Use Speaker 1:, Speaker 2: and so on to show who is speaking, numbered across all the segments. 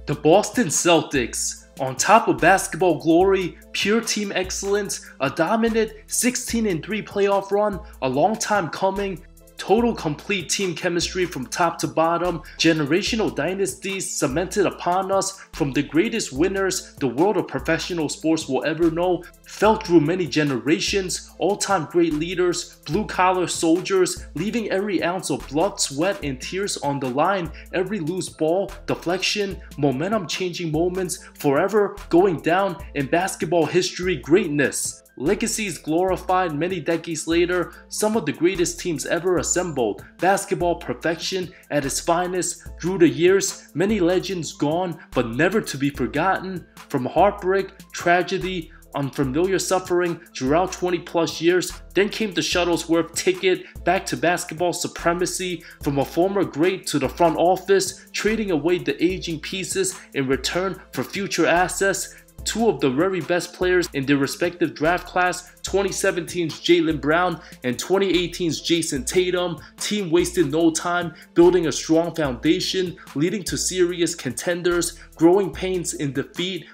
Speaker 1: The Boston Celtics, on top of basketball glory, pure team excellence, a dominant 16-3 playoff run, a long time coming, total complete team chemistry from top to bottom, generational dynasties cemented upon us from the greatest winners the world of professional sports will ever know, felt through many generations, all-time great leaders, blue-collar soldiers, leaving every ounce of blood, sweat, and tears on the line, every loose ball, deflection, momentum-changing moments, forever going down in basketball history greatness. Legacies glorified many decades later, some of the greatest teams ever assembled, basketball perfection at its finest through the years, many legends gone but never to be forgotten, from heartbreak, tragedy, unfamiliar suffering throughout 20 plus years. Then came the Shuttlesworth ticket back to basketball supremacy, from a former great to the front office, trading away the aging pieces in return for future assets. Two of the very best players in their respective draft class, 2017's Jaylen Brown and 2018's Jayson Tatum. Team wasted no time building a strong foundation, leading to serious contenders, growing pains in defeat.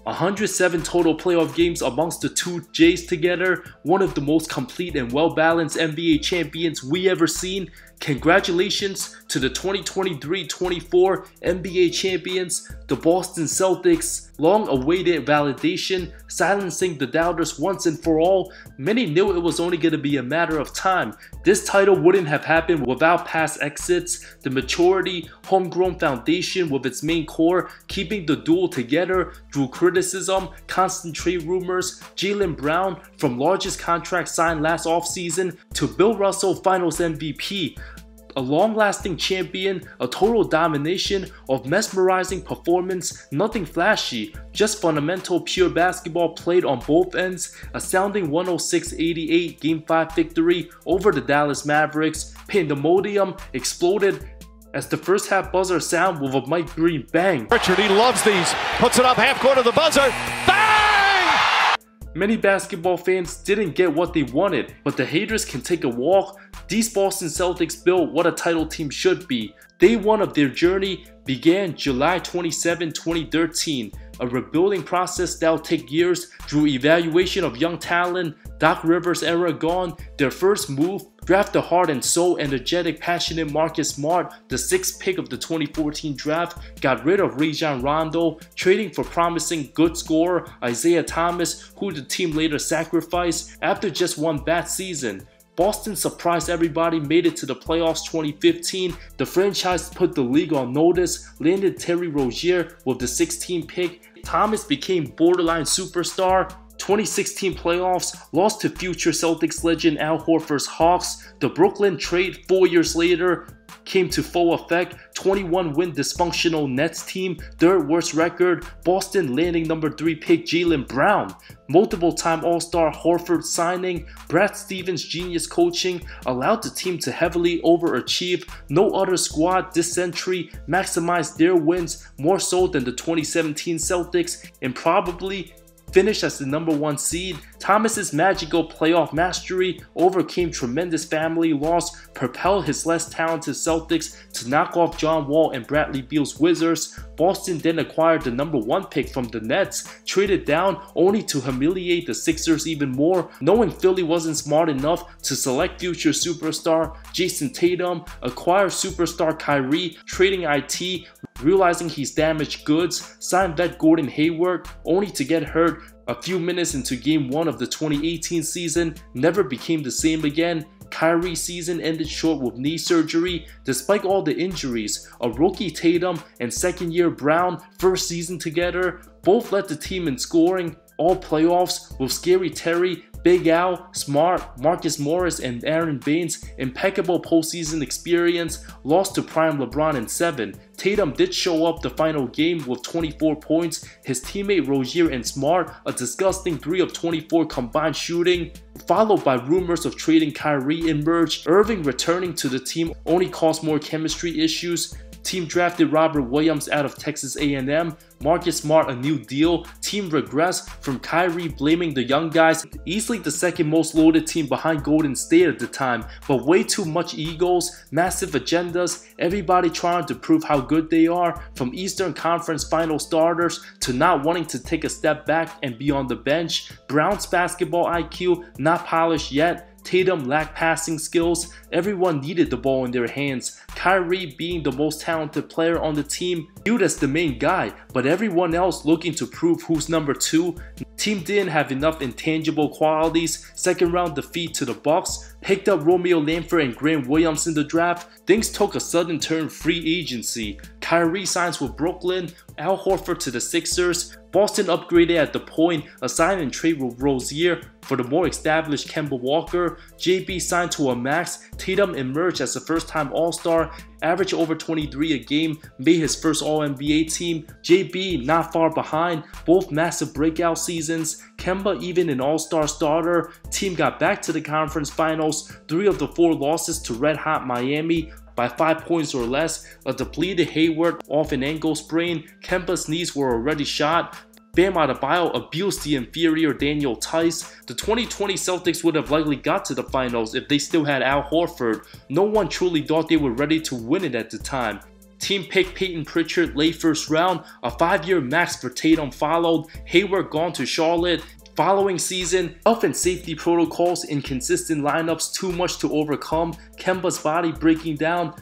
Speaker 1: 107 total playoff games amongst the two Jays together, one of the most complete and well-balanced NBA champions we ever seen. Congratulations to the 2023-24 NBA champions, the Boston Celtics. Long-awaited validation, silencing the doubters once and for all. Many knew it was only going to be a matter of time. This title wouldn't have happened without past exits, the maturity, homegrown foundation with its main core, keeping the duo together through criticism, constant trade rumors. Jaylen Brown, from largest contract signed last offseason to Bill Russell Finals MVP. A long-lasting champion, a total domination of mesmerizing performance, nothing flashy, just fundamental pure basketball played on both ends. Astounding 106-88 Game 5 victory over the Dallas Mavericks. Pandemonium exploded as the first half buzzer sound with a Mike Green bang.
Speaker 2: Richard, he loves these, puts it up half court of the buzzer, bang!
Speaker 1: Many basketball fans didn't get what they wanted, but the haters can take a walk. These Boston Celtics built what a title team should be. Day one of their journey began July 27, 2013. A rebuilding process that'll take years through evaluation of young talent. Doc Rivers era gone. Their first move, draft the heart and soul energetic, passionate Marcus Smart, the 6th pick of the 2014 draft. Got rid of Rajon Rondo, trading for promising good scorer Isaiah Thomas, who the team later sacrificed after just one bad season. Boston surprised everybody, made it to the playoffs 2015. The franchise put the league on notice, landed Terry Rozier with the 16th pick. Thomas became borderline superstar. 2016 playoffs, lost to future Celtics legend Al Horford's Hawks. The Brooklyn trade 4 years later came to full effect. 21-win dysfunctional Nets team, 3rd worst record. Boston landing number 3 pick Jaylen Brown. Multiple-time All-Star Horford signing. Brad Stevens' genius coaching allowed the team to heavily overachieve. No other squad this century maximized their wins more so than the 2017 Celtics, and probably finished as the number 1 seed. Thomas's magical playoff mastery overcame tremendous family loss, propelled his less talented Celtics to knock off John Wall and Bradley Beal's Wizards. Boston then acquired the number 1 pick from the Nets, traded down only to humiliate the Sixers even more, knowing Philly wasn't smart enough to select future superstar Jayson Tatum, acquire superstar Kyrie, trading IT, realizing he's damaged goods, signed vet Gordon Hayward, only to get hurt a few minutes into Game 1 of the 2018 season, never became the same again. Kyrie's season ended short with knee surgery. Despite all the injuries, a rookie Tatum and second-year Brown, first season together, both led the team in scoring all playoffs, with Scary Terry, Big Al, Smart, Marcus Morris, and Aaron Baines' impeccable postseason experience. Lost to prime LeBron in 7. Tatum did show up the final game with 24 points. His teammate Rozier and Smart, a disgusting 3 of 24 combined shooting. Followed by rumors of trading Kyrie emerged. Irving returning to the team only caused more chemistry issues. Team drafted Robert Williams out of Texas A&M. Marcus Smart a new deal. Team regressed from Kyrie blaming the young guys. Easily the second most loaded team behind Golden State at the time, but way too much egos, massive agendas, everybody trying to prove how good they are, from Eastern Conference final starters to not wanting to take a step back and be on the bench. Brown's basketball IQ not polished yet. Tatum lacked passing skills. Everyone needed the ball in their hands. Kyrie, being the most talented player on the team, viewed as the main guy, but everyone else looking to prove who's number 2. Team didn't have enough intangible qualities. Second round defeat to the Bucks. Picked up Romeo Langford and Grant Williams in the draft. Things took a sudden turn free agency. Kyrie signs with Brooklyn. Al Horford to the Sixers. Boston upgraded at the point, a sign and trade with Rozier for the more established Kemba Walker. JB signed to a max. Tatum emerged as a first-time All-Star, averaged over 23 a game, made his first All-NBA team. JB not far behind, both massive breakout seasons. Kemba even an All-Star starter. Team got back to the conference finals, 3 of the 4 losses to red-hot Miami by 5 points or less. A depleted Hayward off an ankle sprain. Kemba's knees were already shot. Bam Adebayo abused the inferior Daniel Tice. The 2020 Celtics would have likely got to the finals if they still had Al Horford. No one truly thought they were ready to win it at the time. Team picked Peyton Pritchard late first round. A 5-year max for Tatum followed. Hayward gone to Charlotte. Following season, health and safety protocols, inconsistent lineups, too much to overcome. Kemba's body breaking down.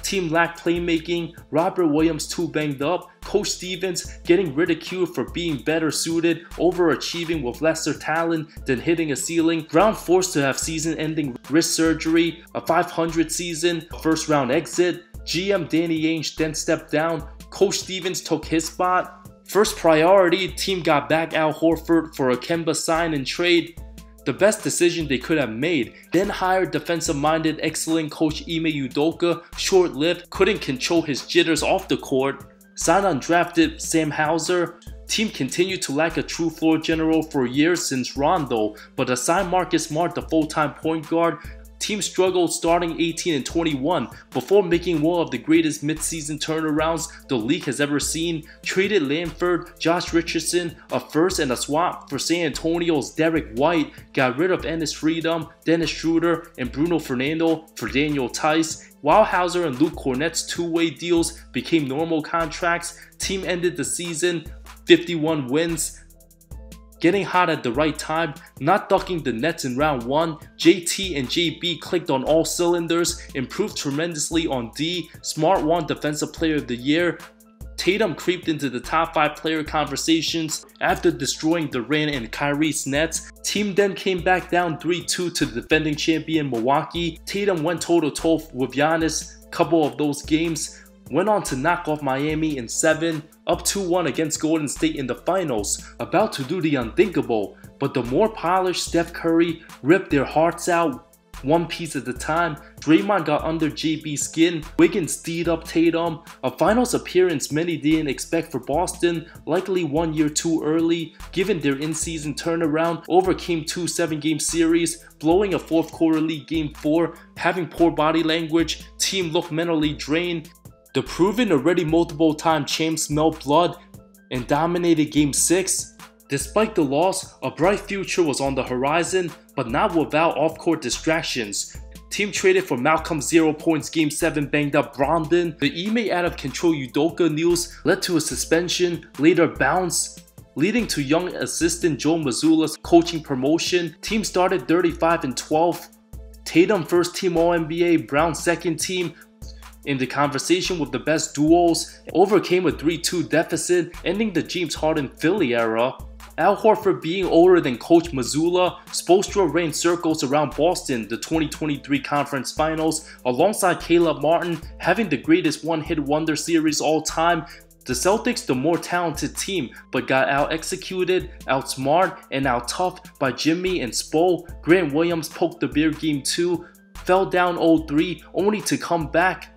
Speaker 1: Team lacked playmaking. Robert Williams too banged up. Coach Stevens getting ridiculed for being better suited, overachieving with lesser talent than hitting a ceiling. Brown forced to have season-ending wrist surgery. A 500 season, first round exit. GM Danny Ainge then stepped down. Coach Stevens took his spot. First priority, team got back Al Horford for a Kemba sign and trade. The best decision they could have made. Then hired defensive-minded, excellent coach Ime Udoka. Short-lived, couldn't control his jitters off the court. Signed undrafted Sam Hauser. Team continued to lack a true floor general for years since Rondo, but assigned Marcus Smart the full-time point guard. Team struggled starting 18 and 21 before making one of the greatest midseason turnarounds the league has ever seen. Traded Langford, Josh Richardson, a first and a swap for San Antonio's Derek White. Got rid of Ennis Freedom, Dennis Schroeder, and Bruno Fernando for Daniel Tice. While Hauser and Luke Cornett's two-way deals became normal contracts, team ended the season 51 wins. Getting hot at the right time, not ducking the Nets in round 1, JT and JB clicked on all cylinders, improved tremendously on D, Smart won Defensive Player of the Year. Tatum creeped into the top 5 player conversations after destroying Durant and Kyrie's Nets. Team then came back down 3-2 to the defending champion Milwaukee. Tatum went toe-to-toe with Giannis, couple of those games. Went on to knock off Miami in 7, up 2-1 against Golden State in the finals, about to do the unthinkable. But the more polished Steph Curry ripped their hearts out, one piece at a time. Draymond got under JB's skin. Wiggins D'd up Tatum. A finals appearance many didn't expect for Boston, likely 1 year too early, given their in-season turnaround. Overcame 2 7-game series, blowing a fourth quarter lead game 4, having poor body language. Team looked mentally drained. The proven already multiple-time champs smelled blood and dominated Game 6. Despite the loss, a bright future was on the horizon, but not without off-court distractions. Team traded for Malcolm 0 points Game 7 banged up Brondon. The Ime out of control Udoka news led to a suspension, later bounce, leading to young assistant Joe Mazzulla's coaching promotion. Team started 35 and 12. Tatum first team All-NBA, Brown second team. In the conversation with the best duos, overcame a 3-2 deficit, ending the James Harden Philly era. Al Horford being older than Coach Mazzulla, Spoelstra ran circles around Boston, the 2023 conference finals, alongside Caleb Martin, having the greatest one-hit wonder series all time. The Celtics the more talented team, but got out-executed, outsmart, and out-toughed by Jimmy and Spo. Grant Williams poked the bear Game 2, fell down 0-3, only to come back.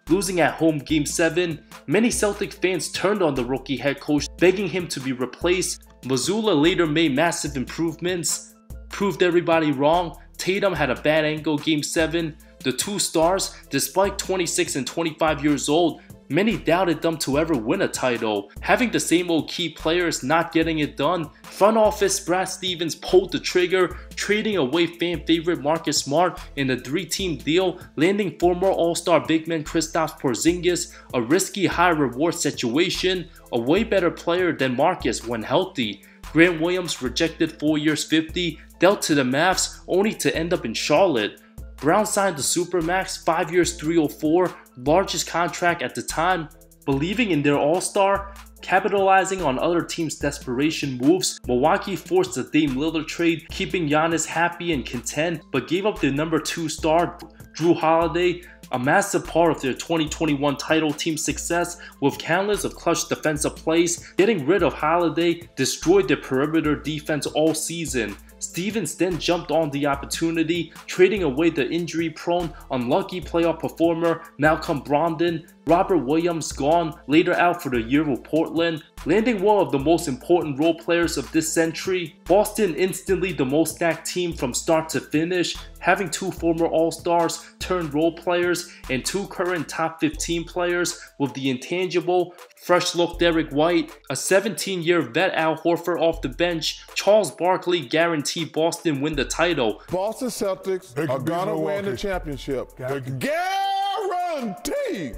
Speaker 1: Losing at home Game 7, many Celtic fans turned on the rookie head coach, begging him to be replaced. Mazzulla later made massive improvements, proved everybody wrong. Tatum had a bad angle Game 7. The two stars, despite 26 and 25 years old, many doubted them to ever win a title. Having the same old key players not getting it done, front office Brad Stevens pulled the trigger, trading away fan favorite Marcus Smart in a 3-team deal, landing former All-Star big man Kristaps Porzingis, a risky high reward situation, a way better player than Marcus when healthy. Grant Williams rejected 4 years $50, dealt to the Mavs only to end up in Charlotte. Brown signed the Supermax, 5 years $304, largest contract at the time. Believing in their all-star, capitalizing on other teams' desperation moves, Milwaukee forced the Dame Lillard trade, keeping Giannis happy and content, but gave up their number 2 star, Jrue Holiday, a massive part of their 2021 title team success with countless of clutch defensive plays. Getting rid of Holiday destroyed their perimeter defense all season. Stevens then jumped on the opportunity, trading away the injury-prone, unlucky playoff performer Malcolm Brogdon. Robert Williams gone, later out for the year with Portland. Landing one of the most important role players of this century, Boston instantly the most stacked team from start to finish, having 2 former All-Stars turned role players and 2 current top 15 players with the intangible, fresh look Derek White, a 17-year vet Al Horford off the bench. Charles Barkley guaranteed Boston win the title.
Speaker 3: Boston Celtics are gonna win the championship. Guaranteed!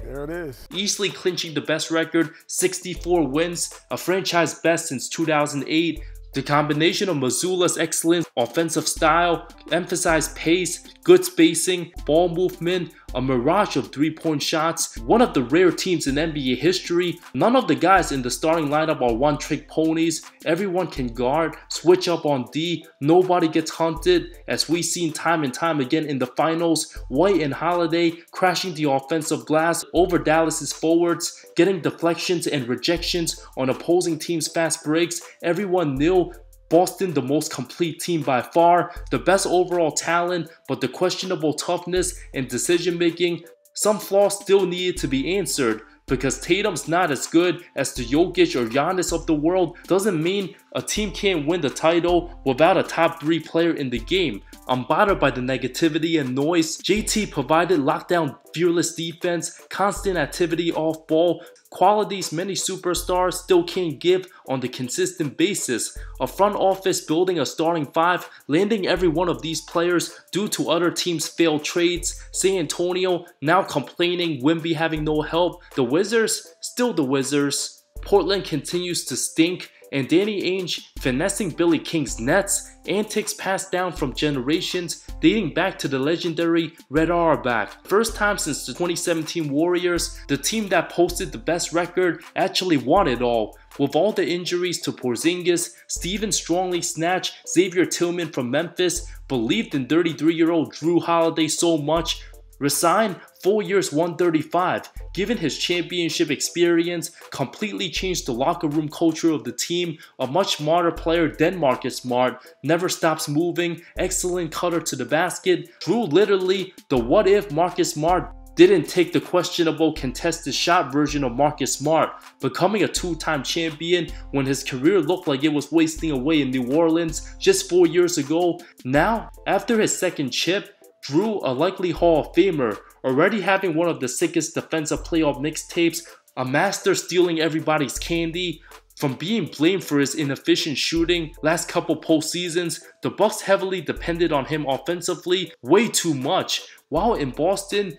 Speaker 3: There it is.
Speaker 1: Easily clinching the best record, 64 wins, a franchise best since 2008. The combination of Mazzulla's excellent offensive style, emphasized pace, good spacing, ball movement, a mirage of 3-point shots, one of the rare teams in NBA history. None of the guys in the starting lineup are one-trick ponies. Everyone can guard, switch up on D, nobody gets hunted, as we've seen time and time again in the finals. White and Holiday crashing the offensive glass over Dallas's forwards, getting deflections and rejections on opposing teams' fast breaks. Everyone knew Boston the most complete team by far, the best overall talent, but the questionable toughness and decision making. Some flaws still needed to be answered. Because Tatum's not as good as the Jokic or Giannis of the world doesn't mean a team can't win the title without a top 3 player in the game. I'm bothered by the negativity and noise. JT provided lockdown, fearless defense, constant activity off ball, qualities many superstars still can't give on the consistent basis. A front office building a starting 5, landing every one of these players due to other teams' failed trades. San Antonio now complaining, Wemby having no help. The Wizards, still the Wizards. Portland continues to stink, and Danny Ainge finessing Billy King's Nets. Antics passed down from generations, dating back to the legendary Red Auerbach. First time since the 2017 Warriors, the team that posted the best record actually won it all. With all the injuries to Porzingis, Stevens strongly snatched Xavier Tillman from Memphis, believed in 33-year-old Jrue Holiday so much, resigned 4 years $135, given his championship experience, completely changed the locker room culture of the team, a much smarter player than Marcus Smart, never stops moving, excellent cutter to the basket. Jrue literally the what if Marcus Smart didn't take the questionable contested shot version of Marcus Smart, becoming a 2-time champion when his career looked like it was wasting away in New Orleans just 4 years ago. Now, after his second chip, Jrue, a likely Hall of Famer, already having one of the sickest defensive playoff mixtapes, a master stealing everybody's candy. From being blamed for his inefficient shooting last couple postseasons, the Bucks heavily depended on him offensively way too much, while in Boston,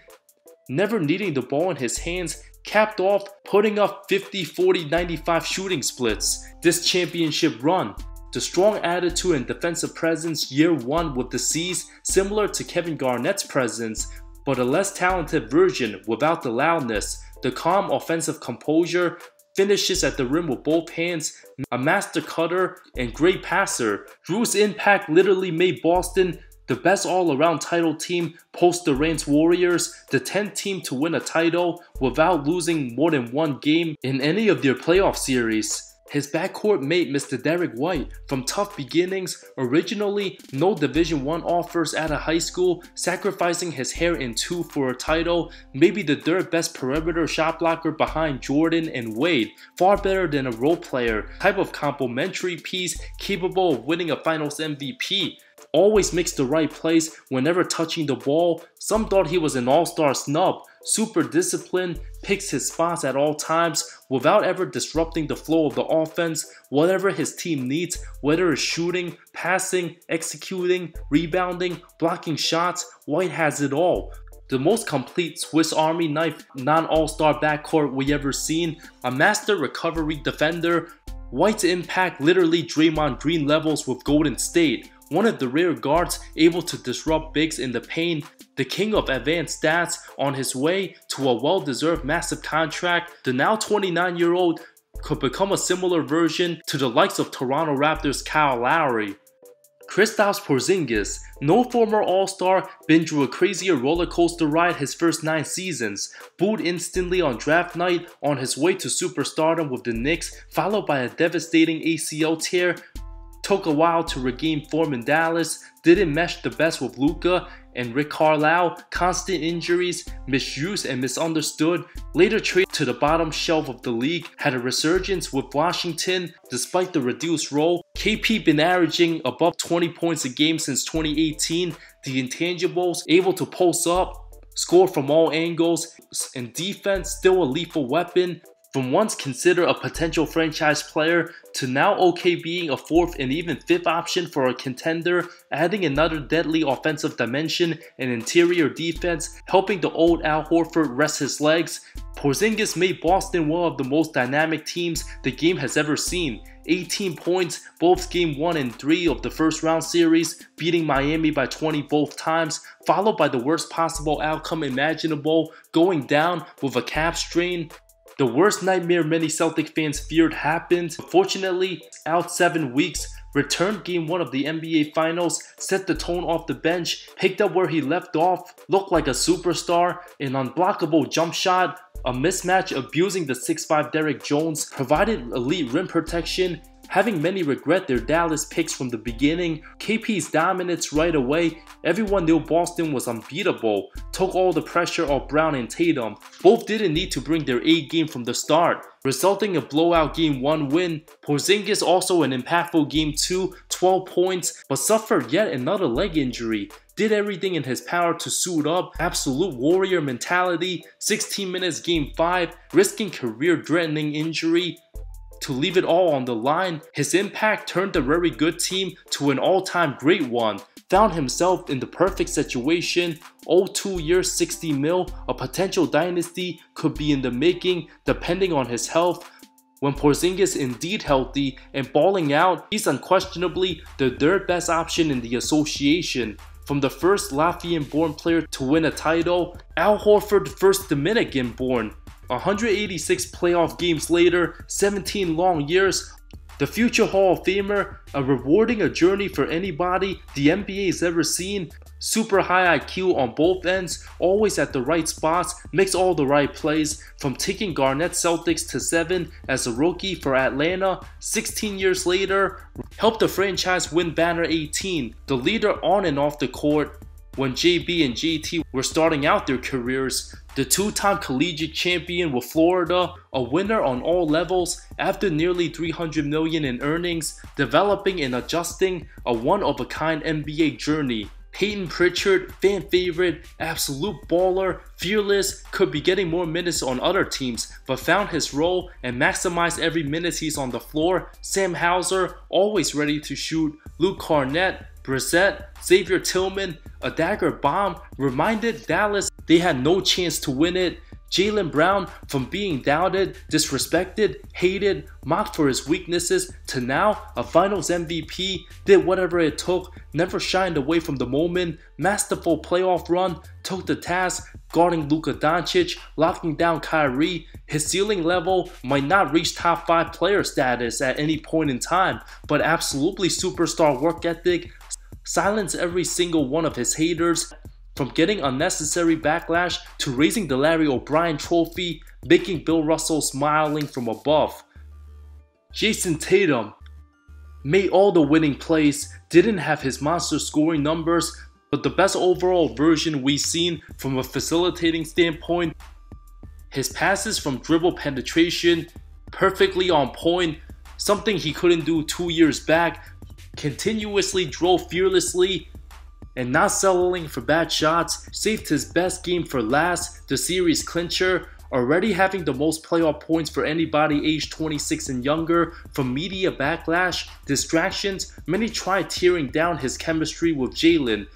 Speaker 1: never needing the ball in his hands, capped off putting up 50, 40, 95 shooting splits this championship run. The strong attitude and defensive presence year 1 with the C's, similar to Kevin Garnett's presence, but a less talented version without the loudness. The calm offensive composure, finishes at the rim with both hands, a master cutter and great passer. Jrue's impact literally made Boston the best all-around title team post Durant's Warriors, the 10th team to win a title without losing more than 1 game in any of their playoff series. His backcourt mate Mr. Derek White, from tough beginnings, originally no Division I offers out of high school, sacrificing his hair in 2 for a title, maybe the 3rd best perimeter shot blocker behind Jordan and Wade, far better than a role player, type of complementary piece capable of winning a Finals MVP. Always makes the right plays whenever touching the ball. Some thought he was an all-star snub, super disciplined, picks his spots at all times without ever disrupting the flow of the offense. Whatever his team needs, whether it's shooting, passing, executing, rebounding, blocking shots, White has it all. The most complete Swiss Army knife non-all-star backcourt we ever seen, a master recovery defender. White's impact literally Draymond Green levels with Golden State. One of the rare guards able to disrupt bigs in the paint, the king of advanced stats, on his way to a well-deserved massive contract. The now 29-year-old could become a similar version to the likes of Toronto Raptors' Kyle Lowry. Kristaps Porzingis, no former All-Star, been through a crazier roller coaster ride his first 9 seasons. Booed instantly on draft night on his way to superstardom with the Knicks, followed by a devastating ACL tear. Took a while to regain form in Dallas, didn't mesh the best with Luka and Rick Carlisle, constant injuries, misused and misunderstood. Later traded to the bottom shelf of the league, had a resurgence with Washington despite the reduced role. KP been averaging above 20 points a game since 2018. The intangibles, able to post up, score from all angles, and defense still a lethal weapon. From once considered a potential franchise player to now okay being a 4th and even 5th option for a contender, adding another deadly offensive dimension and interior defense, helping the old Al Horford rest his legs. Porzingis made Boston one of the most dynamic teams the game has ever seen. 18 points both game 1 and 3 of the first round series, beating Miami by 20 both times, followed by the worst possible outcome imaginable, going down with a calf strain. The worst nightmare many Celtic fans feared happened. Fortunately, out 7 weeks, returned game 1 of the NBA Finals, set the tone off the bench, picked up where he left off, looked like a superstar, an unblockable jump shot, a mismatch abusing the 6'5" Derrick Jones, provided elite rim protection. Having many regret their Dallas picks from the beginning, KP's dominance right away, everyone knew Boston was unbeatable, took all the pressure off Brown and Tatum. Both didn't need to bring their A game from the start, resulting in a blowout game 1 win. Porzingis also an impactful game 2, 12 points, but suffered yet another leg injury. Did everything in his power to suit up, absolute warrior mentality, 16 minutes game 5, risking career-threatening injury to leave it all on the line. His impact turned a very good team to an all-time great one. Found himself in the perfect situation. 2 years, 60 mil, a potential dynasty could be in the making depending on his health. When Porzingis indeed healthy and balling out, he's unquestionably the 3rd best option in the association. From the first Latvian-born player to win a title, Al Horford first Dominican-born. 186 playoff games later, 17 long years, the future Hall of Famer, a rewarding journey for anybody the NBA's ever seen. Super high IQ on both ends, always at the right spots, makes all the right plays, from taking Garnett Celtics to 7 as a rookie for Atlanta. 16 years later, helped the franchise win banner 18, the leader on and off the court. When JB and JT were starting out their careers, the 2-time collegiate champion with Florida, a winner on all levels after nearly $300 million in earnings, developing and adjusting a one-of-a-kind NBA journey. Peyton Pritchard, fan favorite, absolute baller, fearless, could be getting more minutes on other teams, but found his role and maximized every minute he's on the floor. Sam Hauser, always ready to shoot. Luke Cornett, Brissett, Xavier Tillman, a dagger bomb, reminded Dallas they had no chance to win it. Jaylen Brown, from being doubted, disrespected, hated, mocked for his weaknesses, to now a Finals MVP, did whatever it took, never shied away from the moment. Masterful playoff run, took the task, guarding Luka Doncic, locking down Kyrie. His ceiling level might not reach top 5 player status at any point in time, but absolutely superstar work ethic, silence every single one of his haters. From getting unnecessary backlash to raising the Larry O'Brien trophy, making Bill Russell smiling from above. Jason Tatum made all the winning plays, didn't have his monster scoring numbers, but the best overall version we've seen from a facilitating standpoint. His passes from dribble penetration, perfectly on point, something he couldn't do 2 years back, continuously drove fearlessly, and not settling for bad shots saved his best game for last, the series clincher, already having the most playoff points for anybody aged 26 and younger. From media backlash, distractions, many tried tearing down his chemistry with Jaylen,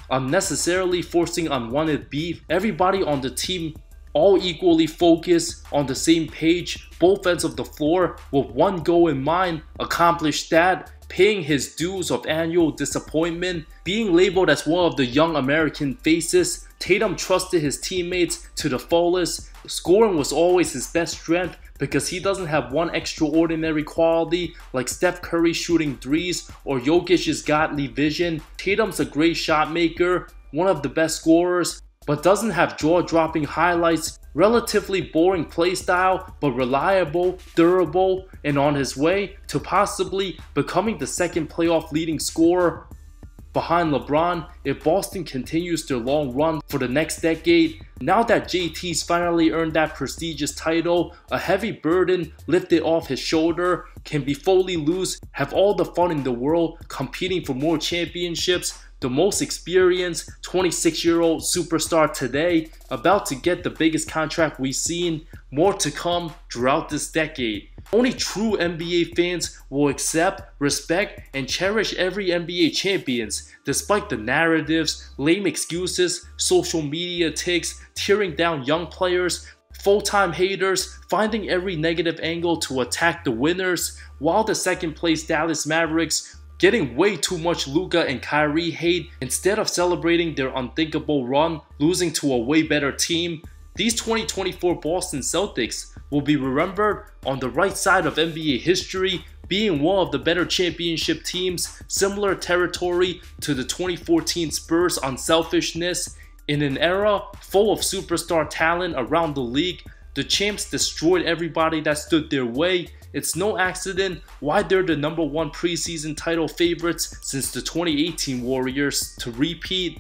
Speaker 1: unnecessarily forcing unwanted beef. Everybody on the team all equally focused, on the same page, both ends of the floor, with one goal in mind, accomplished that, paying his dues of annual disappointment, being labeled as one of the young American faces. Tatum trusted his teammates to the fullest. Scoring was always his best strength because he doesn't have one extraordinary quality like Steph Curry shooting threes or Jokic's godly vision. Tatum's a great shot maker, one of the best scorers, but doesn't have jaw-dropping highlights, relatively boring playstyle, but reliable, durable, and on his way to possibly becoming the second playoff leading scorer behind LeBron if Boston continues their long run for the next decade. Now that JT's finally earned that prestigious title, a heavy burden lifted off his shoulder, can be fully loose, have all the fun in the world, competing for more championships. The most experienced 26-year-old superstar today, about to get the biggest contract we've seen, more to come throughout this decade. Only true NBA fans will accept, respect, and cherish every NBA champions, despite the narratives, lame excuses, social media takes, tearing down young players, full-time haters, finding every negative angle to attack the winners, while the second-place Dallas Mavericks getting way too much Luka and Kyrie hate instead of celebrating their unthinkable run, losing to a way better team. These 2024 Boston Celtics will be remembered on the right side of NBA history, being one of the better championship teams, similar territory to the 2014 Spurs unselfishness. In an era full of superstar talent around the league, the champs destroyed everybody that stood their way. It's no accident why they're the #1 preseason title favorites since the 2018 Warriors to repeat.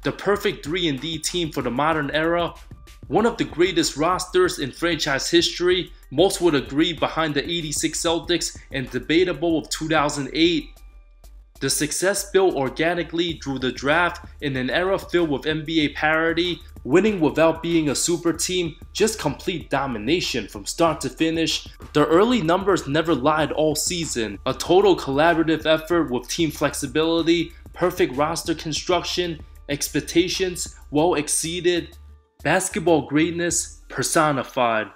Speaker 1: The perfect 3-and-D team for the modern era. One of the greatest rosters in franchise history. Most would agree behind the '86 Celtics and debatable of 2008. The success built organically through the draft in an era filled with NBA parity, winning without being a super team, just complete domination from start to finish. The early numbers never lied all season. A total collaborative effort with team flexibility, perfect roster construction, expectations well exceeded. Basketball greatness personified.